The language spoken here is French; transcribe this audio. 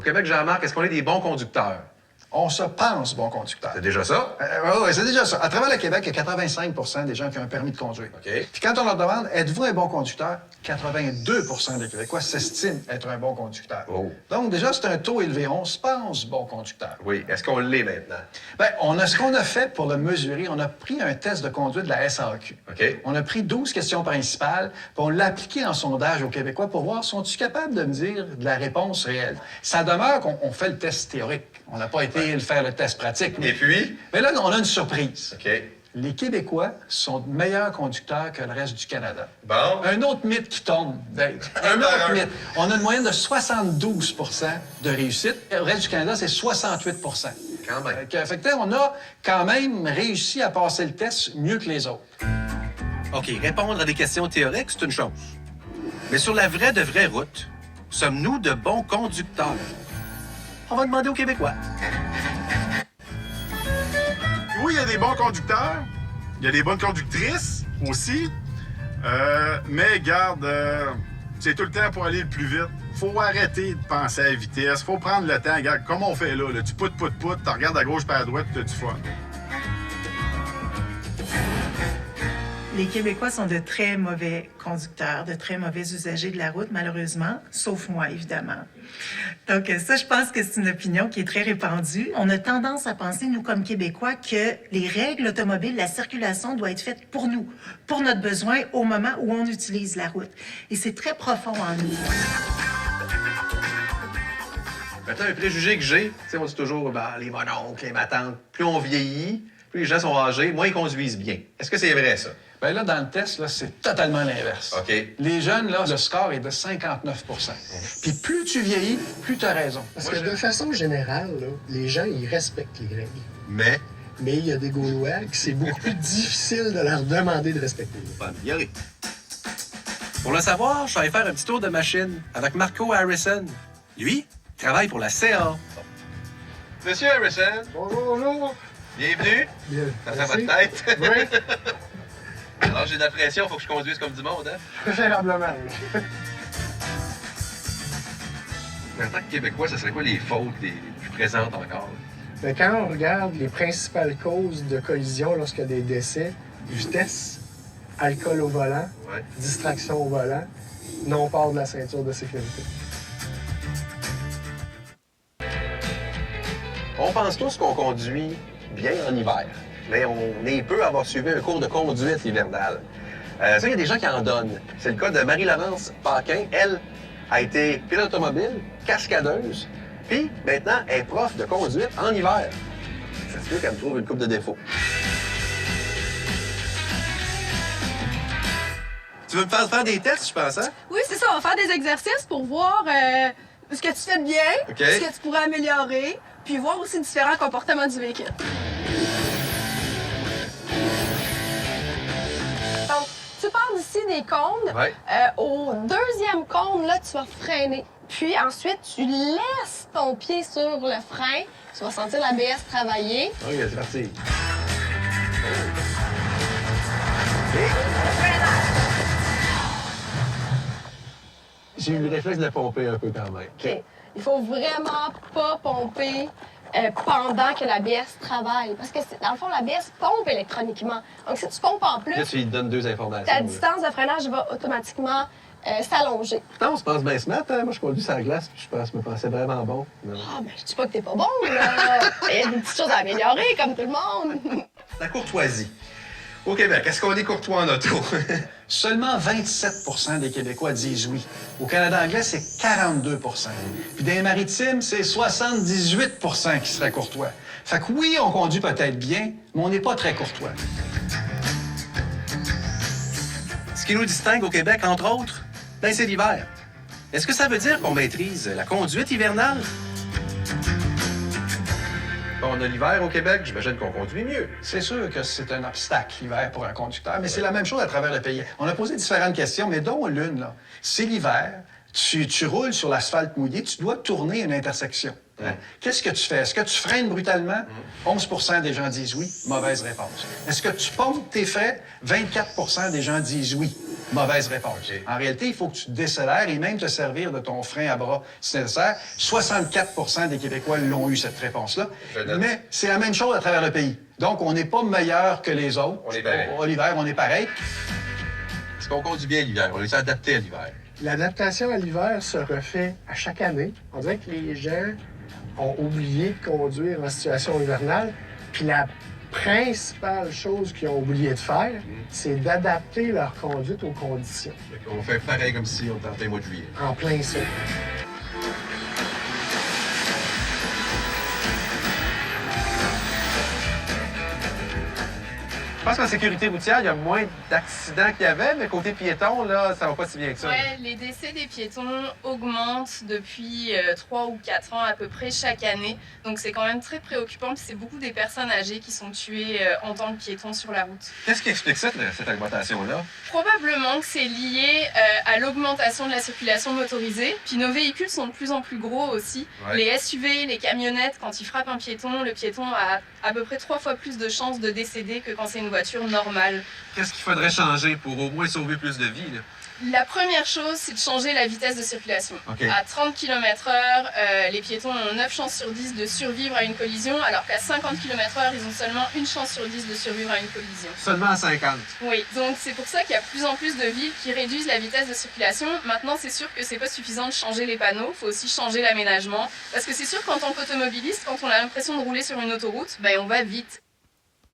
Au Québec, Jean-Marc, est-ce qu'on est des bons conducteurs? On se pense bon conducteur. C'est déjà ça? Oui, c'est déjà ça. À travers le Québec, il y a 85 des gens qui ont un permis de conduire. OK. Puis quand on leur demande, êtes-vous un bon conducteur? 82 des Québécois s'estiment être un bon conducteur. Oh. Donc, déjà, c'est un taux élevé. On se pense bon conducteur. Oui. Est-ce qu'on l'est maintenant? Bien, ce qu'on a fait pour le mesurer, on a pris un test de conduite de la SAQ. OK. On a pris 12 questions principales, puis on l'a appliqué en sondage aux Québécois pour voir, sont-ils capables de me dire de la réponse réelle? Ça demeure qu'on fait le test théorique. On n'a pas été faire le test pratique. Et puis? Mais là, on a une surprise. OK. Les Québécois sont meilleurs conducteurs que le reste du Canada. Bon. Un autre mythe qui tombe, Dave. Un autre mythe. On a une moyenne de 72 de réussite. Le reste du Canada, c'est 68 Quand même. Fait que, on a quand même réussi à passer le test mieux que les autres. OK, répondre à des questions théoriques, c'est une chose. Mais sur la vraie de vraie route, sommes-nous de bons conducteurs? On va demander aux Québécois. Oui, il y a des bons conducteurs. Il y a des bonnes conductrices aussi. Mais garde, c'est tout le temps pour aller le plus vite. Faut arrêter de penser à la vitesse. Faut prendre le temps. Regarde, comme on fait là, tu poutes, tu regardes à gauche par à droite, tu as du fun. Les Québécois sont de très mauvais conducteurs, de très mauvais usagers de la route, malheureusement, sauf moi, évidemment. Donc ça, je pense que c'est une opinion qui est très répandue. On a tendance à penser, nous, comme Québécois, que les règles automobiles, la circulation doit être faite pour nous, pour notre besoin, au moment où on utilise la route. Et c'est très profond en nous. Maintenant, un préjugé que j'ai, tu sais, on dit toujours, les mononcles, les matantes, plus on vieillit, plus les gens sont âgés, moins ils conduisent bien. Est-ce que c'est vrai, ça? Bien là, dans le test, là, c'est totalement l'inverse. OK. Les jeunes, là, le score est de 59 Puis plus tu vieillis, plus tu as raison. Parce que de façon générale, là, les gens, ils respectent les règles. Mais, Mais il y a des Gaulois que c'est beaucoup plus difficile de leur demander de respecter les règles. on va améliorer. Pour le savoir, je suis allé faire un petit tour de machine avec Marco Harrison. Lui, il travaille pour la CA. Monsieur Harrison, Bonjour, bonjour. bienvenue. Bien. Ça fait votre tête. Oui, Alors, j'ai de la pression, faut que je conduise comme du monde, hein? préférablement. Mais en tant que Québécois, ça serait quoi les fautes les plus présentes encore? Mais quand on regarde les principales causes de collision lorsqu'il y a des décès, vitesse, alcool au volant, Ouais. distraction au volant, non-port de la ceinture de sécurité. On pense tous qu'on conduit bien en hiver, mais on est peu à avoir suivi un cours de conduite hivernale. Ça, il y a des gens qui en donnent. C'est le cas de Marie-Laurence Paquin. Elle a été pilote automobile, cascadeuse, puis maintenant, elle est prof de conduite en hiver. Ça se peut qu'elle me trouve une coupe de défauts. Tu veux me faire des tests, je pense, hein? Oui, c'est ça. On va faire des exercices pour voir ce que tu fais de bien, OK. ce que tu pourrais améliorer, puis voir aussi différents comportements du véhicule. Donc, tu pars d'ici des cônes. Ouais. Au deuxième cône, là, tu vas freiner. Puis ensuite, tu laisses ton pied sur le frein. Tu vas sentir l'ABS travailler. OK, c'est parti. J'ai eu le réflexe de pomper un peu quand même. OK. Il faut vraiment pas pomper pendant que l'ABS travaille. Parce que, dans le fond, l'ABS pompe électroniquement. Donc, si tu pompes en Là, plus, tu lui donnes deux informations. ta là. distance de freinage va automatiquement s'allonger. Pourtant, on se passe bien ce matin. Moi, je conduis sur la glace, puis je me pensais vraiment bon. Non. Ah, ben, je dis pas que t'es pas bon, là. Il y a des petites choses à améliorer, comme tout le monde. La courtoisie. Au Québec, est-ce qu'on est courtois en auto? Seulement 27 des Québécois disent oui. Au Canada anglais, c'est 42 Puis dans les maritimes, c'est 78 qui seraient courtois. Fait que oui, on conduit peut-être bien, mais on n'est pas très courtois. Ce qui nous distingue au Québec, entre autres, ben, c'est l'hiver. Est-ce que ça veut dire qu'on maîtrise la conduite hivernale? Bon, on a l'hiver au Québec, j'imagine qu'on conduit mieux. C'est sûr que c'est un obstacle, l'hiver, pour un conducteur, mais c'est la même chose à travers le pays. On a posé différentes questions, mais dont l'une, là. C'est l'hiver, tu roules sur l'asphalte mouillé, tu dois tourner une intersection. Ouais. Qu'est-ce que tu fais? Est-ce que tu freines brutalement? 11 des gens disent oui. Mauvaise réponse. Est-ce que tu pompes tes frais? 24 des gens disent oui. Mauvaise réponse. OK. En réalité, il faut que tu décélères et même te servir de ton frein à bras si nécessaire. 64 des Québécois l'ont eu, cette réponse-là. Je note. Mais c'est la même chose à travers le pays. Donc, on n'est pas meilleur que les autres. On est pareil. Au l'hiver, on est pareil. Est-ce qu'on conduit bien l'hiver? On est adapté à l'hiver. L'adaptation à l'hiver se refait à chaque année. On dirait que les gens ont oublié de conduire en situation hivernale. Puis la principale chose qu'ils ont oublié de faire, c'est d'adapter leur conduite aux conditions. On fait pareil comme si on était en plein mois de juillet. En plein ça. Je pense qu'en sécurité routière, il y a moins d'accidents qu'il y avait, mais côté piéton, là, ça va pas si bien que ça. Ouais, les décès des piétons augmentent depuis 3 ou 4 ans à peu près chaque année. Donc c'est quand même très préoccupant. Puis c'est beaucoup des personnes âgées qui sont tuées en tant que piétons sur la route. Qu'est-ce qui explique ça, cette augmentation-là? Probablement que c'est lié à l'augmentation de la circulation motorisée. Puis nos véhicules sont de plus en plus gros aussi. Ouais. Les SUV, les camionnettes, quand ils frappent un piéton, le piéton a à peu près 3 fois plus de chances de décéder que quand c'est une voiture normale. Qu'est-ce qu'il faudrait changer pour au moins sauver plus de vies, là? La première chose, c'est de changer la vitesse de circulation. OK. À 30 km/h, les piétons ont 9 chances sur 10 de survivre à une collision, alors qu'à 50 km/h, ils ont seulement 1 chance sur 10 de survivre à une collision. Seulement à 50. Oui, donc c'est pour ça qu'il y a de plus en plus de villes qui réduisent la vitesse de circulation. Maintenant, c'est sûr que c'est pas suffisant de changer les panneaux, il faut aussi changer l'aménagement. Parce que c'est sûr qu'en tant qu'automobiliste, quand on a l'impression de rouler sur une autoroute, ben on va vite.